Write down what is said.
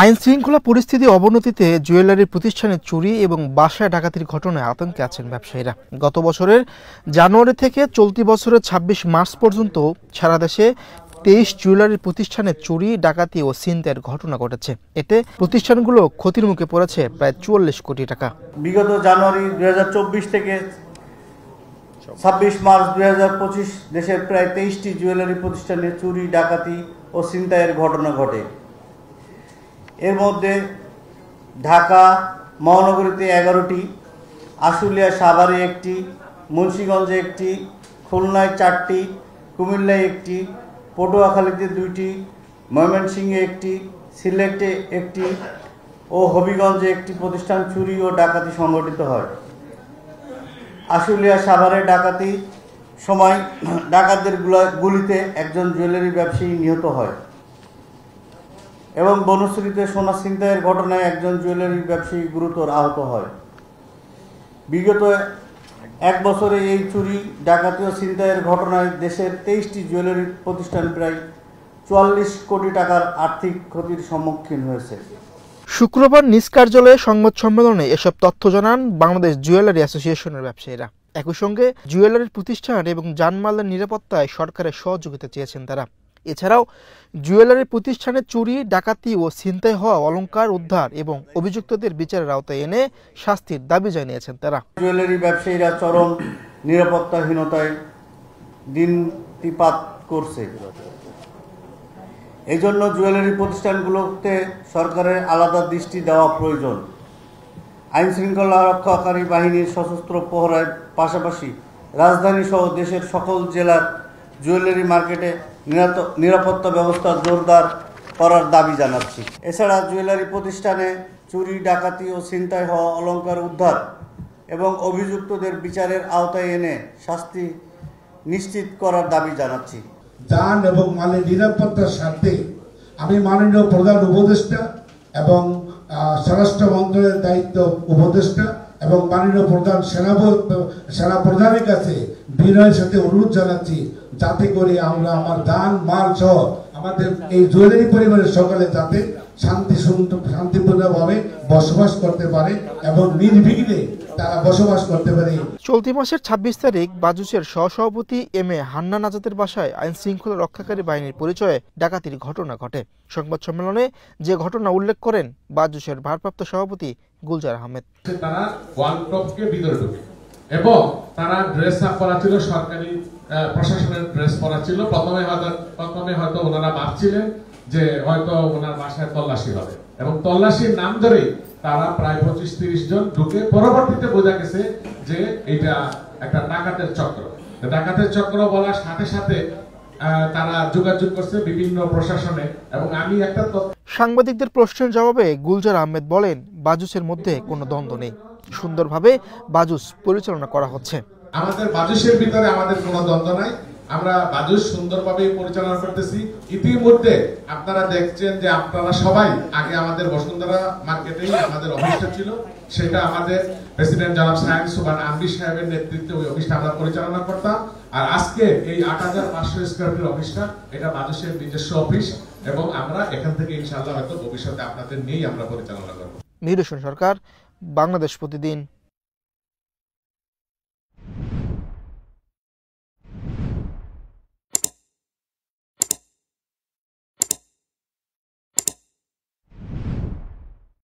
আইন শৃঙ্খলা পরিস্থিতি অবনতিতে জুয়েলারি প্রতিষ্ঠানে চুরি এবং বাসায় ডাকাতির ঘটনায় আতঙ্কে আছেন ব্যবসায়ীরা। গত বছরের জানুয়ারি থেকে চলতি বছরের ২৬ মার্চ পর্যন্ত সারা দেশে ২৩ জুয়েলারি প্রতিষ্ঠানে চুরি, ডাকাতি ও ছিনতাইয়ের ঘটনা ঘটেছে। এতে প্রতিষ্ঠানগুলো ক্ষতির মুখে পড়েছে প্রায় ৪৪ কোটি টাকা। বিগত জানুয়ারি ২০২৪ থেকে ২৬ মার্চ ২০২৫ দেশের প্রায় ২৩টি জুয়েলারি প্রতিষ্ঠানে চুরি, ডাকাতি ও ছিনতাইয়ের ঘটনা ঘটে। এর মধ্যে ঢাকা মহানগরীতে ১১টি, আশুলিয়া সাভারে ১টি, মুন্সিগঞ্জে ১টি, খুলনায় ৪টি, কুমিল্লায় ১টি, পটুয়াখালীতে ২টি, ময়মনসিংহে ১টি, সিলেটে ১টি ও হবিগঞ্জে ১টি প্রতিষ্ঠান চুরি ও ডাকাতি সংঘটিত হয়। আশুলিয়া সাভারে ডাকাতি সময় ডাকাতদের গুলিতে একজন জুয়েলারি ব্যবসায়ী নিহত হয় এবং বনশ্রীতে সোনা ছিনতাইয়ের ঘটনায় একজন জুয়েলারি ব্যবসায়ী গুরুতর আহত হয়। বিগত এক বছরে এই চুরি, ডাকাতি ও ছিনতাইয়ের ঘটনায় দেশের ২৩টি জুয়েলারি প্রতিষ্ঠান প্রায় ৪৪ কোটি টাকার আর্থিক ক্ষতির সম্মুখীন হয়েছে। শুক্রবার নিজ কার্যালয়ে সংবাদ সম্মেলনে এসব তথ্য জানান বাংলাদেশ জুয়েলারি অ্যাসোসিয়েশনের ব্যবসায়ীরা। একই সঙ্গে জুয়েলারির প্রতিষ্ঠান এবং যানমালের নিরাপত্তায় সরকারের সহযোগিতা চেয়েছেন তারা। এছাড়াও জুয়েলারি প্রতিষ্ঠানে চুরি, ডাকাতি ও ছিনতাই হওয়া অলংকার উদ্ধার এবং অভিযুক্তদের বিচারের আওতায় এনে শাস্তির দাবি জানিয়েছেন তারা। জুয়েলারি ব্যবসায়ীরা চরম নিরাপত্তাহীনতায় দিনপাত করছে। এই জন্য জুয়েলারি প্রতিষ্ঠানগুলোতে সরকারের আলাদা দৃষ্টি দেওয়া প্রয়োজন। আইন শৃঙ্খলা রক্ষাকারী বাহিনীর সশস্ত্র প্রহরার পাশাপাশি রাজধানী সহ দেশের সকল জেলার জুয়েলারি মার্কেটে নিরাপত্তা ব্যবস্থা জোরদার করার দাবি জানাচ্ছি। এছাড়া জুয়েলারি প্রতিষ্ঠানে চুরি, ডাকাতি ও ছিনতাই হওয়া অলংকার উদ্ধার এবং অভিযুক্তদের বিচারের আওতায় এনে শাস্তি নিশ্চিত করার দাবি জানাচ্ছি। যান এবং মালের নিরাপত্তার স্বার্থে আমি মাননীয় প্রধান উপদেষ্টা এবং স্বরাষ্ট্র মন্ত্রণালয়ের দায়িত্ব উপদেষ্টা এবং মাননীয় প্রধান সেনা প্রধানের কাছে বিনয়ের সাথে অনুরোধ জানাচ্ছি, যাতে করে আমরা আমার দান মাল সহ আমাদের এই জুয়েলারি পরিবারের সকলে যাতে শান্তিপূর্ণভাবে বসবাস করতে পারে এবং নির্বিঘ্নে তারা বসবাস করতে পারে। চলতি মাসের ২৬ তারিখ বাজুসের সহসভাপতি এম এ হান্নান আজাদের বাসায় আইন শৃঙ্খলা রক্ষাকারী বাহিনীর পরিচয়ে ডাকাতির ঘটনা ঘটে। সংবাদ সম্মেলনে যে ঘটনা উল্লেখ করেন বাজুসের ভারপ্রাপ্ত সভাপতি গুলজার আহমেদ। তারা ওয়ান টপকে ভিতরে ঢুকে এবং তারা ড্রেস আপ করা ছিল, সরকারি প্রশাসনের ড্রেস পরা ছিল। প্রথমে হয়তো ওনারা ভাবছিলেন যে হয়তো ওনার বাসায় তল্লাশি হবে এবং তল্লাশির নাম ধরে তারা প্রায় ২৫-৩০ জন ঢুকে পরবর্তীতে বোঝা গেছে যে এটা একটা ডাকাতের চক্র। ডাকাতের চক্র বলার সাথে সাথে তারা যোগাযোগ করছে বিভিন্ন প্রশাসনে এবং আমি একটা সাংবাদিকদের প্রশ্নের জবাবে গুলজার আহমেদ বলেন, বাজুসের মধ্যে কোনো দ্বন্দ্ব নেই, সুন্দরভাবে বাজুস পরিচালনা করা হচ্ছে। আমাদের বাজুসের ভিতরে আমাদের কোনো দ্বন্দ্ব নাই, আমরা বাজুস সুন্দরভাবে পরিচালনা করতেছি। ইতিমধ্যে আপনারা দেখছেন যে আপনারা সবাই আগে আমাদের বসুন্ধরা মার্কেটেই আমাদের অফিসটা ছিল, সেটা আমাদের প্রেসিডেন্ট জনাব সায়েম সুবান আনবি সাহেবের নেতৃত্বে ওই অফিসটা আমরা পরিচালনা করতাম। আর আজকে এই ৮৫০০ স্কয়ার ফিট অফিসটা এটা বাজুসের নিজস্ব অফিস এবং আমরা এখান থেকে ইনশাআল্লাহ হয়তো ভবিষ্যতে আপনাদের নিয়েই আমরা পরিচালনা করব। মিরুষণ সরকার, বাংলাদেশ প্রতিদিন।